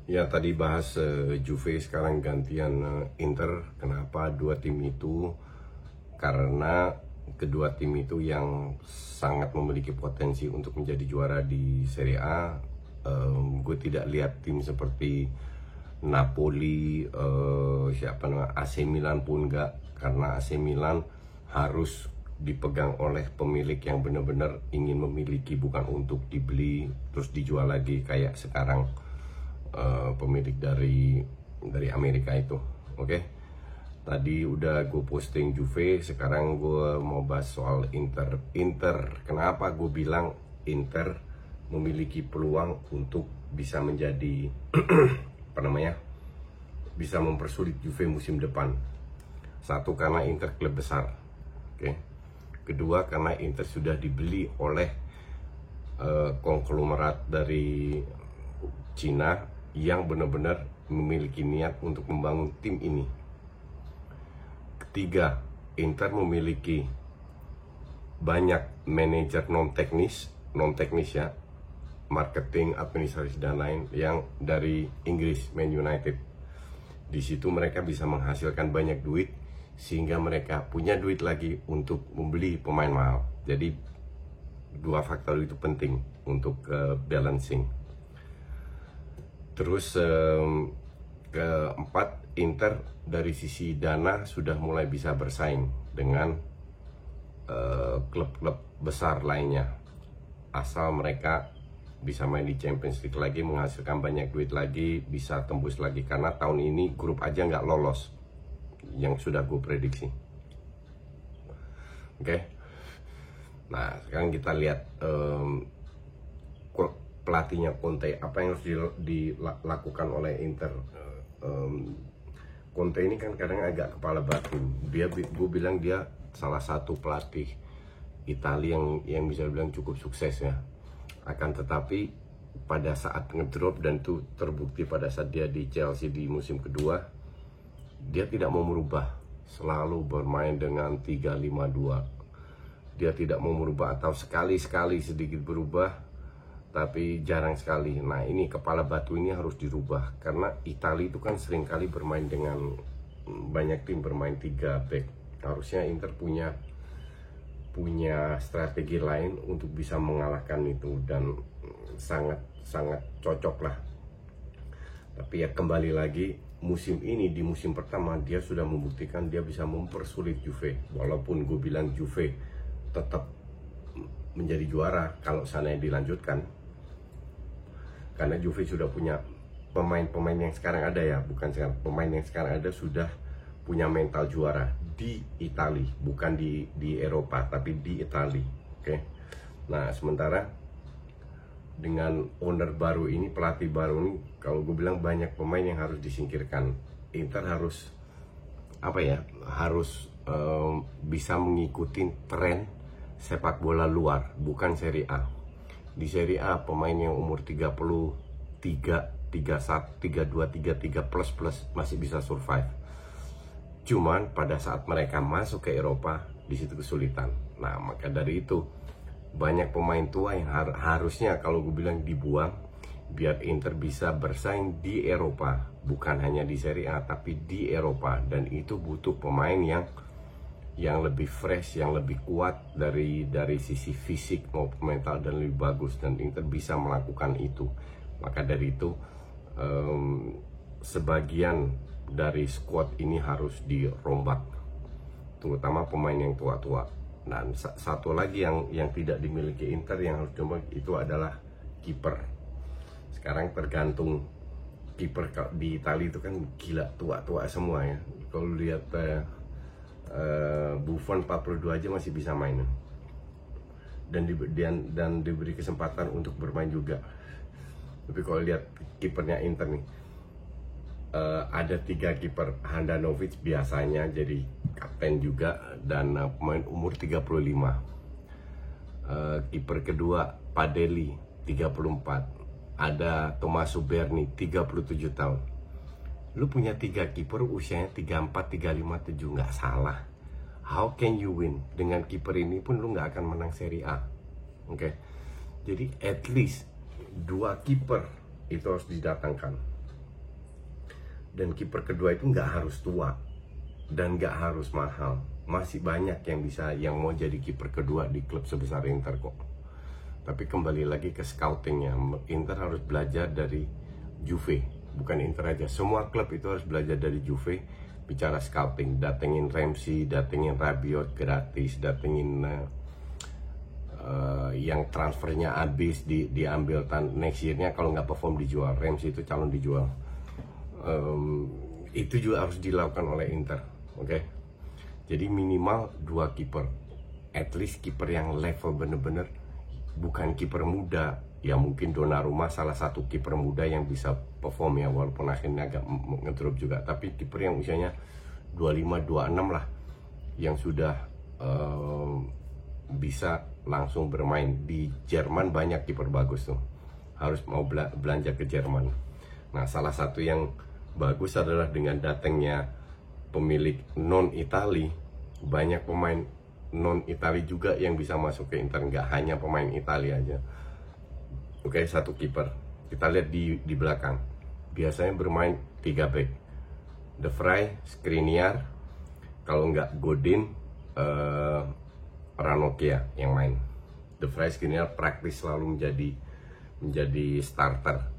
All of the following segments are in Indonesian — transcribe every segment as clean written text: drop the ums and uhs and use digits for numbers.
Ya tadi bahas Juve, sekarang gantian Inter. Kenapa dua tim itu? Karena kedua tim itu yang sangat memiliki potensi untuk menjadi juara di Serie A. Gue tidak lihat tim seperti Napoli, AC Milan pun enggak, karena AC Milan harus dipegang oleh pemilik yang benar-benar ingin memiliki, bukan untuk dibeli terus dijual lagi kayak sekarang pemilik dari Amerika itu. Oke. Tadi udah gue posting Juve, sekarang gue mau bahas soal Inter. Kenapa gue bilang Inter memiliki peluang untuk bisa menjadi bisa mempersulit Juve musim depan. Satu, karena Inter klub besar. Oke. Kedua, karena Inter sudah dibeli oleh konglomerat dari Cina yang benar-benar memiliki niat untuk membangun tim ini. Ketiga, Inter memiliki banyak manajer non teknis ya, marketing, administrasi dan lain yang dari Inggris, Man United. Di situ mereka bisa menghasilkan banyak duit sehingga mereka punya duit lagi untuk membeli pemain mahal. Jadi dua faktor itu penting untuk balancing. Terus keempat, Inter dari sisi dana sudah mulai bisa bersaing dengan klub-klub besar lainnya, asal mereka bisa main di Champions League lagi, menghasilkan banyak duit lagi, bisa tembus lagi. Karena tahun ini grup aja nggak lolos, yang sudah gue prediksi. Oke. Nah, sekarang kita lihat pelatihnya Conte, apa yang harus dilakukan oleh Inter. Conte ini kan kadang agak kepala batu. Gue bilang dia salah satu pelatih Italia yang bisa bilang cukup sukses ya. Akan tetapi pada saat ngedrop, dan itu terbukti pada saat dia di Chelsea di musim kedua, dia tidak mau merubah, selalu bermain dengan 3-5-2. Dia tidak mau merubah, atau sekali-sekali sedikit berubah, tapi jarang sekali. Nah, ini kepala batu ini harus dirubah, karena Italia itu kan seringkali bermain dengan banyak tim bermain 3 back. Harusnya Inter punya strategi lain untuk bisa mengalahkan itu, dan sangat cocok lah. Tapi ya kembali lagi, musim ini di musim pertama dia sudah membuktikan dia bisa mempersulit Juve. Walaupun gue bilang Juve tetap menjadi juara kalau seandainya dilanjutkan, karena Juve sudah punya pemain-pemain yang sekarang ada ya, bukan sekarang, pemain yang sekarang ada sudah punya mental juara di Italia, bukan di Eropa, tapi di Italia. Oke. Nah, sementara dengan owner baru ini, pelatih baru ini, kalau gue bilang banyak pemain yang harus disingkirkan. Inter harus harus bisa mengikuti tren sepak bola luar, bukan Serie A. Di Serie A pemain yang umur 33, 31, 32, 33 plus masih bisa survive. Cuman pada saat mereka masuk ke Eropa, di situ kesulitan. Nah, maka dari itu banyak pemain tua yang harusnya kalau gue bilang dibuang, biar Inter bisa bersaing di Eropa, bukan hanya di Serie A tapi di Eropa. Dan itu butuh pemain yang lebih fresh, yang lebih kuat dari sisi fisik maupun mental, dan lebih bagus, dan Inter bisa melakukan itu. Maka dari itu sebagian dari squad ini harus dirombak, terutama pemain yang tua-tua. Dan satu lagi yang tidak dimiliki Inter yang harus coba itu adalah kiper. Sekarang tergantung kiper di Italia itu kan gila, tua-tua semua ya. Kalau lihat Buffon 42 aja masih bisa main, dan diberi kesempatan untuk bermain juga. Tapi kalau lihat kipernya Inter nih, ada 3 kiper. Handanovic biasanya jadi kapten juga, dan pemain umur 35. Kiper kedua Padelli 34. Ada Tommaso Berni 37 tahun. Lu punya 3 kiper usianya 34, 35, 7, nggak salah. How can you win? Dengan kiper ini pun lu nggak akan menang Serie A. Oke. Jadi at least 2 kiper itu harus didatangkan. Dan kiper kedua itu nggak harus tua dan nggak harus mahal. Masih banyak yang mau jadi kiper kedua di klub sebesar Inter kok. Tapi kembali lagi ke scoutingnya, Inter harus belajar dari Juve, bukan Inter aja. Semua klub itu harus belajar dari Juve. Bicara scouting, datengin Ramsey, datengin Rabiot gratis, datengin yang transfernya habis diambil next year-nya, kalau nggak perform dijual. Ramsey itu calon dijual. Itu juga harus dilakukan oleh Inter, oke? Jadi minimal 2 kiper, at least kiper yang level bener-bener, bukan kiper muda. Ya mungkin Donnarumma salah satu kiper muda yang bisa perform ya, walaupun akhirnya agak ngedrop juga. Tapi kiper yang usianya 25-26 lah, yang sudah bisa langsung bermain. Di Jerman banyak kiper bagus tuh, harus mau belanja ke Jerman. Nah, salah satu yang bagus adalah dengan datangnya pemilik non-Itali. Banyak pemain non-Itali juga yang bisa masuk ke Inter, nggak hanya pemain Italia aja. Oke, satu kiper. Kita lihat di belakang. Biasanya bermain 3 back. De Vrij, Skriniar, kalau nggak Godin, Ranocchia yang main. De Vrij, Skriniar praktis selalu menjadi starter.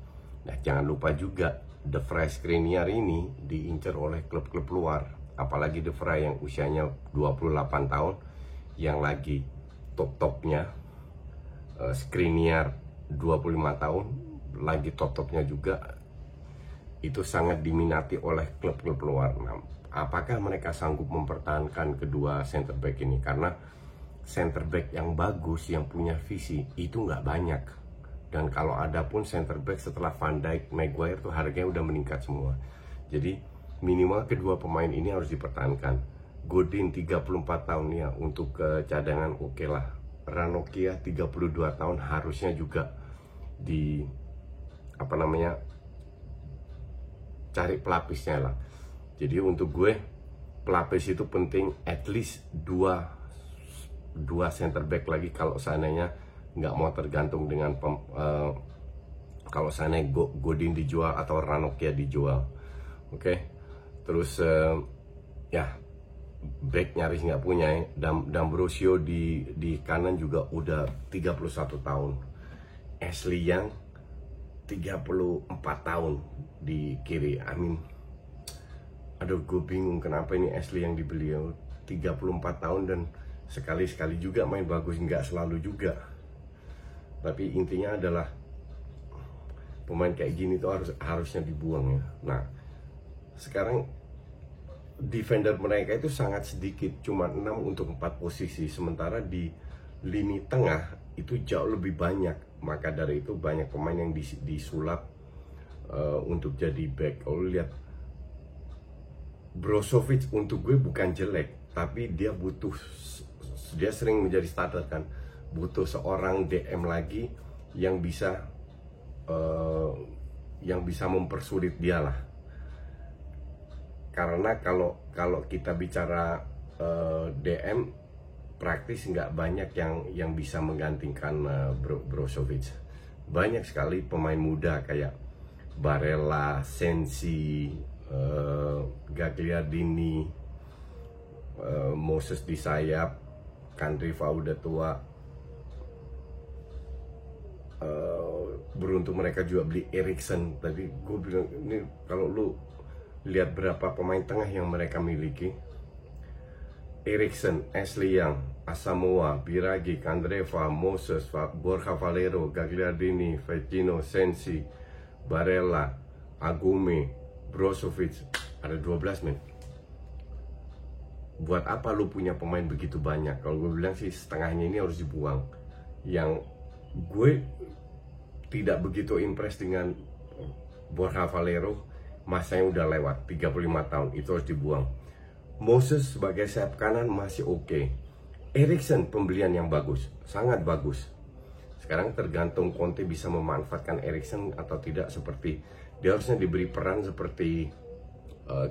Nah, jangan lupa juga De Vrij, Skriniar ini diincar oleh klub-klub luar. Apalagi De Vrij yang usianya 28 tahun, yang lagi top-topnya. Skriniar 25 tahun, lagi top-topnya juga. Itu sangat diminati oleh klub-klub luar. Nah, apakah mereka sanggup mempertahankan kedua center back ini? Karena center back yang bagus, yang punya visi, itu nggak banyak. Dan kalau ada pun center back setelah Van Dijk, Maguire tuh harganya udah meningkat semua. Jadi minimal kedua pemain ini harus dipertahankan. Godin 34 tahun ya, untuk cadangan oke lah. Ranocchia 32 tahun harusnya juga cari pelapisnya lah. Jadi untuk gue pelapis itu penting, at least dua center back lagi kalau seandainya nggak mau tergantung dengan kalau seandainya Godin dijual atau Ranocchia dijual. Oke. Terus ya back nyaris nggak punya ya. D'Ambrosio di kanan juga udah 31 tahun. Ashley Young 34 tahun di kiri. Aduh, gue bingung kenapa ini Ashley yang dibeli 34 tahun dan sekali-sekali juga main bagus, nggak selalu juga. Tapi intinya adalah pemain kayak gini tuh harusnya dibuang ya. Nah, sekarang defender mereka itu sangat sedikit, cuma 6 untuk 4 posisi. Sementara di lini tengah itu jauh lebih banyak. Maka dari itu banyak pemain yang disulap untuk jadi back. Kalau lihat Brozovic untuk gue bukan jelek, tapi dia sering menjadi starter kan. Butuh seorang DM lagi yang bisa mempersulit dia lah. Karena kalau kita bicara DM praktis nggak banyak yang bisa menggantikan Brozovic. Banyak sekali pemain muda kayak Barella, Sensi, Gagliardini, Moses di sayap, Candreva udah tua. Beruntung mereka juga beli Eriksen. Tadi gue bilang ini, kalau lu lihat berapa pemain tengah yang mereka miliki: Eriksen, Ashley Young, Asamoah, Biragi, Candreva, Moses, Borja Valero, Gagliardini, Vecino, Sensi, Barella, Agume, Brozovic. Ada 12 men. Buat apa lu punya pemain begitu banyak? Kalau gue bilang sih setengahnya ini harus dibuang. Yang gue tidak begitu impress dengan Borja Valero, masanya udah lewat 35 tahun, itu harus dibuang. Moses sebagai sayap kanan masih oke. Eriksen pembelian yang bagus, sangat bagus. Sekarang tergantung Conte bisa memanfaatkan Eriksen atau tidak. Seperti dia harusnya diberi peran seperti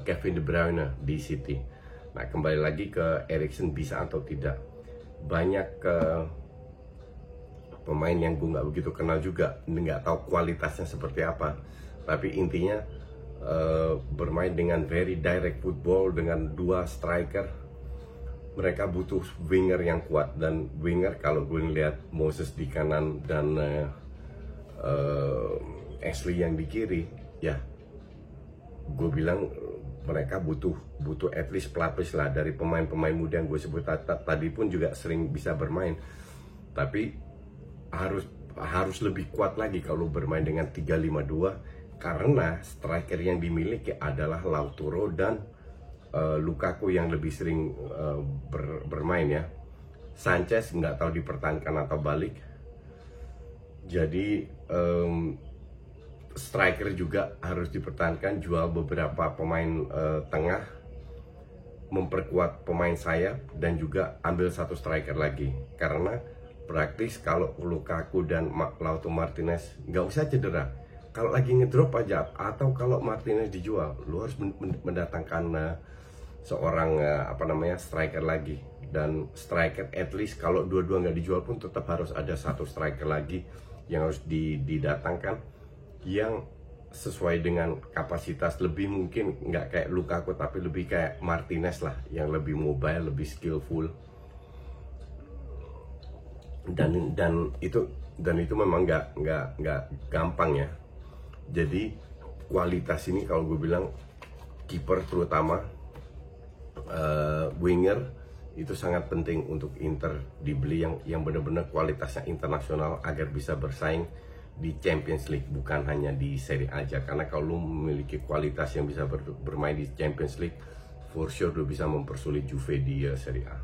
Kevin De Bruyne di City. Nah, kembali lagi ke Eriksen bisa atau tidak. Banyak pemain yang gue nggak begitu kenal juga, nggak tahu kualitasnya seperti apa. Tapi intinya bermain dengan very direct football dengan dua striker. Mereka butuh winger yang kuat, dan winger kalau gue ngeliat Moses di kanan dan Ashley yang di kiri, ya gue bilang mereka butuh at least pelapis lah dari pemain-pemain muda yang gue sebut tadi pun juga sering bisa bermain, tapi harus lebih kuat lagi kalau bermain dengan 3-5-2 karena striker yang dimiliki adalah Lautaro dan Lukaku yang lebih sering bermain ya. Sanchez nggak tahu dipertahankan atau balik. Jadi striker juga harus dipertahankan, jual beberapa pemain tengah, memperkuat pemain sayap, dan juga ambil satu striker lagi. Karena praktis kalau Lukaku dan Lautaro Martinez nggak usah cedera, kalau lagi ngedrop aja atau kalau Martinez dijual, lu harus mendatangkan seorang striker lagi. Dan striker at least kalau dua-dua nggak dijual pun tetap harus ada satu striker lagi yang harus didatangkan, yang sesuai dengan kapasitas, lebih mungkin nggak kayak Lukaku tapi lebih kayak Martinez lah, yang lebih mobile, lebih skillful. Dan itu memang nggak gampang ya. Jadi kualitas ini kalau gue bilang kiper terutama winger itu sangat penting untuk Inter dibeli yang benar-benar kualitasnya internasional agar bisa bersaing di Champions League, bukan hanya di Serie A aja. Karena kalau lu memiliki kualitas yang bisa bermain di Champions League, for sure lu bisa mempersulit Juve di Serie A.